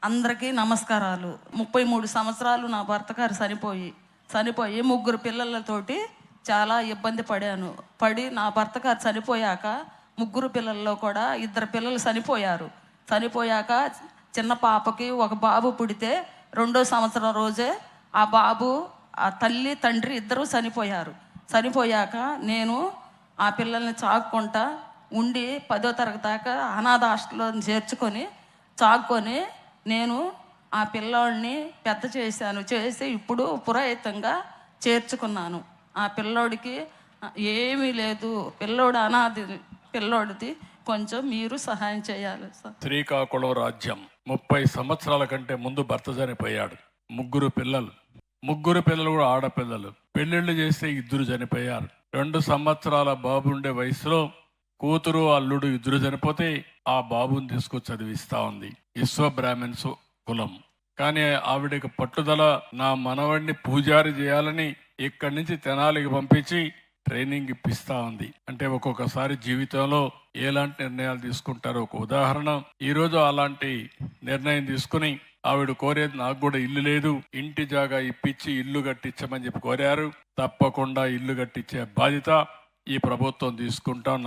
అందరికీ నమస్కారాలు. 33 సంవత్సరాలు నా భర్త గారు చనిపోయి 3 పిల్లలతోటి చాలా ఇబ్బంది పడి నా భర్త గారు చనిపోయాక 3 పిల్లల్లో కూడా 2 పిల్లలు చనిపోయాక చిన్న పాపకి ఒక బాబు పుడితే 2వ సంవత్సరం రోజే ఆ బాబు, ఆ తల్లి తండ్రి ఇద్దరూ చనిపోయాక నేను ఆ పిల్లల్ని చాక్కుంటా ఉండి 10వ తరగతి దాకా అనాథ హాస్టల్లో చాక్కొని నేను ఆ పిల్లోడిని పెద్ద చేసి ఇప్పుడు పురోహితంగా చేర్చుకున్నాను. ఆ పిల్లోడికి ఏమీ లేదు, పిల్లోడిది కొంచెం మీరు సహాయం చేయాలి సార్. శ్రీకాకుళం రాజ్యం 30 సంవత్సరాల కంటే ముందు భర్త చనిపోయాడు. 3 పిల్లలు కూడా ఆడపిల్లలు. పెళ్లిళ్ళు చేస్తే 2 చనిపోయారు. 2 సంవత్సరాల బాబు ఉండే వయసులో కూతురు అల్లుడు 2 చనిపోతే ఆ బాబుని తీసుకొచ్చి చదివిస్తా ఉంది. విశ్వబ్రాహ్మణ్స్ కులం. కానీ ఆవిడకి పట్టుదల, నా మనవడిని పూజారి చేయాలని ఇక్కడి నుంచి తెనాలికి పంపించి ట్రైనింగ్ ఇప్పిస్తా ఉంది. అంటే ఒక్కొక్కసారి జీవితంలో ఎలాంటి నిర్ణయాలు తీసుకుంటారో ఒక ఉదాహరణ. ఈరోజు అలాంటి నిర్ణయం తీసుకుని ఆవిడ కోరేది, నాకు కూడా ఇల్లు లేదు, ఇంటి జాగా ఇప్పించి ఇల్లు కట్టించమని చెప్పి కోరారు. తప్పకుండా ఇల్లు కట్టించే బాధ్యత ఈ ప్రభుత్వం తీసుకుంటాం.